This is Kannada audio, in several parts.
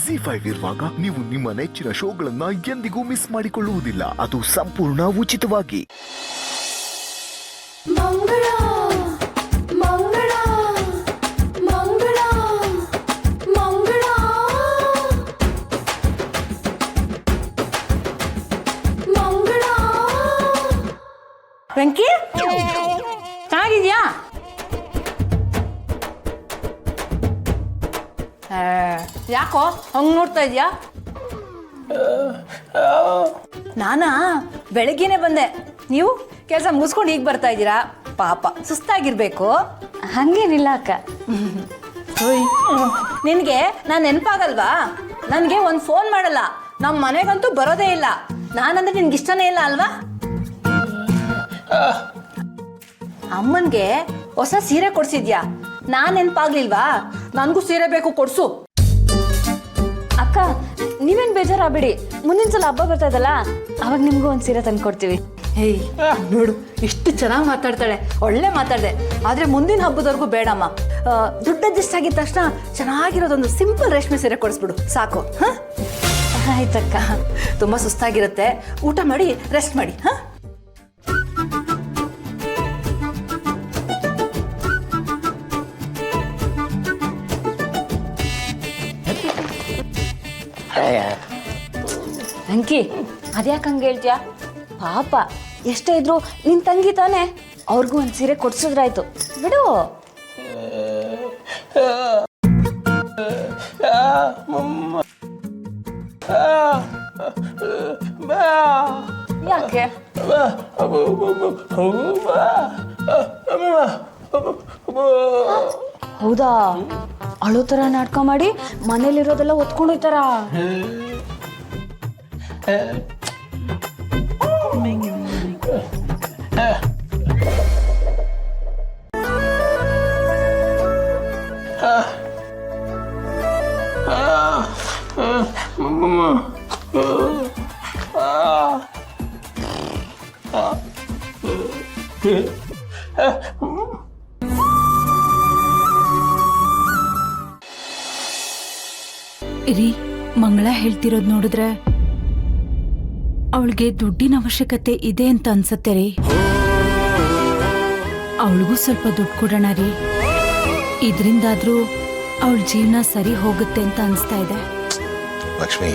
ZEE5 ಇರುವಾಗ ನೀವು ನಿಮ್ಮ ನೆಚ್ಚಿನ ಶೋಗಳನ್ನ ಎಂದಿಗೂ ಮಿಸ್ ಮಾಡಿಕೊಳ್ಳುವುದಿಲ್ಲ. ಅದು ಸಂಪೂರ್ಣ ಉಚಿತವಾಗಿ. ಮಂಗಳ ಮಂಗಳ ಮಂಗಳ ಮಂಗಳ ಮಂಗಳ. ವೆಂಕಿ ಚೆನ್ನಾಗಿದ್ಯಾ? ಯಾಕೋ ಹಂಗ್ ನೋಡ್ತಾ ಇದ್ಯಾ? ನಾನಾ ಬೆಳಗ್ಗೆನೆ ಬಂದೆ, ನೀವು ಕೆಲಸ ಮುಗಿಸ್ಕೊಂಡು ಈಗ ಬರ್ತಾ ಇದ್ದೀರಾ. ಪಾಪ ಸುಸ್ತಾಗಿರ್ಬೇಕು. ಹಂಗೇನಿಲ್ಲ ಅಕ್ಕ. ನಿನಗೆ ನಾನು ನೆನಪಾಗಲ್ವಾ? ನನಗೆ ಒಂದು ಫೋನ್ ಮಾಡಲ್ಲ, ನಮ್ಮ ಮನೆಗಂತೂ ಬರೋದೇ ಇಲ್ಲ. ನಾನಂದ್ರೆ ನಿನ್ಗೆ ಇಷ್ಟನೇ ಇಲ್ಲ ಅಲ್ವಾ? ಅಮ್ಮನ್ಗೆ ಹೊಸ ಸೀರೆ ಕೊಡ್ಸಿದ್ಯಾ, ನಾನ್ ನೆನಪಾಗ್ಲಿಲ್ವಾ? ನನಗೂ ಸೀರೆ ಬೇಕು, ಕೊಡ್ಸು. ಅಕ್ಕ ನೀವೇನ್ ಬೇಜಾರಾಗಬೇಡಿ, ಮುಂದಿನ ಸಲ ಹಬ್ಬ ಬರ್ತಾ ಇದಲ್ಲ ಅವಾಗ ನಿಮ್ಗೂ ಒಂದು ಸೀರೆ ತಂದು ಕೊಡ್ತೀವಿ. ಹೇಯ್ ನೋಡು ಎಷ್ಟು ಚೆನ್ನಾಗಿ ಮಾತಾಡ್ತಾಳೆ, ಒಳ್ಳೆ ಮಾತಾಡಿದೆ. ಆದ್ರೆ ಮುಂದಿನ ಹಬ್ಬದವರೆಗೂ ಬೇಡಮ್ಮ. ದುಡ್ಡು ಅಡ್ಜಸ್ಟ್ ಆಗಿದ ತಕ್ಷಣ ಚೆನ್ನಾಗಿರೋದೊಂದು ಸಿಂಪಲ್ ರೇಷ್ಮೆ ಸೀರೆ ಕೊಡಿಸ್ಬಿಡು ಸಾಕು. ಹಾ ಆಯ್ತಕ್ಕ. ತುಂಬಾ ಸುಸ್ತಾಗಿರುತ್ತೆ, ಊಟ ಮಾಡಿ ರೆಸ್ಟ್ ಮಾಡಿ. ಹಾ ಅಂಕಿ ಅದ್ಯಾಕೆ ಹಂಗೆ ಹೇಳ್ತೀಯಾ? ಪಾಪ ಎಷ್ಟೇ ಇದ್ರು ನಿನ್ ತಂಗಿ ತಾನೆ, ಅವ್ರಿಗೂ ಒಂದು ಸೀರೆ ಕೊಡ್ಸಿದ್ರಾಯ್ತು ಬಿಡು. ಯಾಕೆ? ಹೌದಾ? ಅಳು ತರ ನಾಟಕ ಮಾಡಿ ಮನೇಲಿರೋದೆಲ್ಲ ಒತ್ಕೊಂಡು ಹೋಯ್ತಾರ. ಇರಿ, ಮಂಗಳ ಹೇಳ್ತಿರೋದ್ ನೋಡಿದ್ರೆ ಅವಳಿಗೆ ದುಡ್ಡಿನ ಅವಶ್ಯಕತೆ ಇದೆ ಅಂತ ಅನ್ಸತ್ತೆ ರೀ. ಅವಳಿಗೂ ಸ್ವಲ್ಪ ದುಡ್ಡು ಕೊಡೋಣ ರೀ, ಇದ್ರಿಂದಾದ್ರೂ ಅವಳ ಜೀವನ ಸರಿ ಹೋಗುತ್ತೆ ಅಂತ ಅನ್ಸ್ತಾ ಇದೆ. ಲಕ್ಷ್ಮಿ,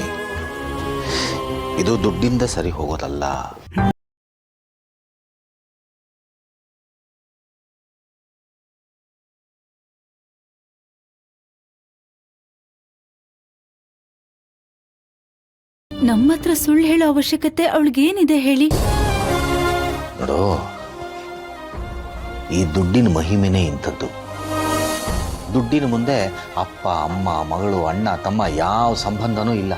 ಇದು ದುಡ್ಡಿಂದ ಸರಿ ಹೋಗೋದಲ್ಲ. ನಮ್ಮ ಹತ್ರ ಸುಳ್ಳು ಹೇಳೋ ಅವಶ್ಯಕತೆ ಅವಳಿಗೇನಿದೆ ಹೇಳಿ? ನೋಡು, ಈ ದುಡ್ಡಿನ ಮಹಿಮೆನೇ ಇಂಥದ್ದು. ದುಡ್ಡಿನ ಮುಂದೆ ಅಪ್ಪ ಅಮ್ಮ ಮಗಳು ಅಣ್ಣ ತಮ್ಮ ಯಾವ ಸಂಬಂಧನೂ ಇಲ್ಲ.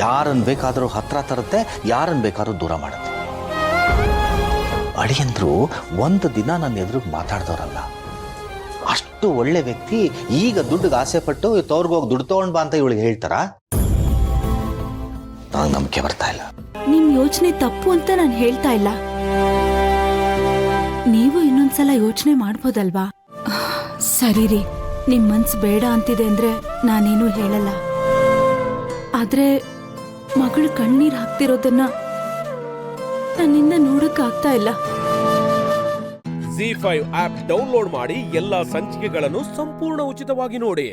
ಯಾರನ್ನು ಬೇಕಾದರೂ ಹತ್ರ ತರುತ್ತೆ, ಯಾರನ್ನು ಬೇಕಾದ್ರೂ ದೂರ ಮಾಡುತ್ತೆ. ಅಳಿಯಂದ್ರು ಒಂದು ದಿನ ನನ್ನ ಎದುರು ಮಾತಾಡ್ದವ್ರಲ್ಲ. ಅಷ್ಟು ಒಳ್ಳೆ ವ್ಯಕ್ತಿ ಈಗ ದುಡ್ಡಿಗೆ ಆಸೆ ಪಟ್ಟು ತವ್ರಿಗೋಗಿ ದುಡ್ಡು ತಗೊಂಡ್ ಬಾ ಅಂತ ಇವಳಿಗೆ ಹೇಳ್ತಾರ? ನನಗೆ ನಂಬಿಕೆ ಬರ್ತಾ ಇಲ್ಲ. ನಿಮ್ ಯೋಚನೆ ತಪ್ಪು ಅಂತ ನಾನು ಹೇಳ್ತಾ ಇಲ್ಲ, ನೀವು ಇನ್ನೊಂದ್ಸಲ ಯೋಚನೆ ಮಾಡ್ಬೋದಲ್ವಾ? ಸರಿ ರೀ, ನಿಮ್ ಮನ್ಸು ಬೇಡ ಅಂತಿದೆ ಅಂದ್ರೆ ನಾನೇನು ಹೇಳಲ್ಲ. ಆದ್ರೆ ಮಗಳು ಕಣ್ಣೀರ್ ಹಾಕ್ತಿರೋದನ್ನ ನನ್ನಿಂದ ನೋಡಕ್ಕಾಗ್ತಾ ಇಲ್ಲ. ZEE5 ಆಪ್ ಡೌನ್ಲೋಡ್ ಮಾಡಿ ಎಲ್ಲಾ ಸಂಚಿಕೆಗಳನ್ನು ಸಂಪೂರ್ಣ ಉಚಿತವಾಗಿ ನೋಡಿ.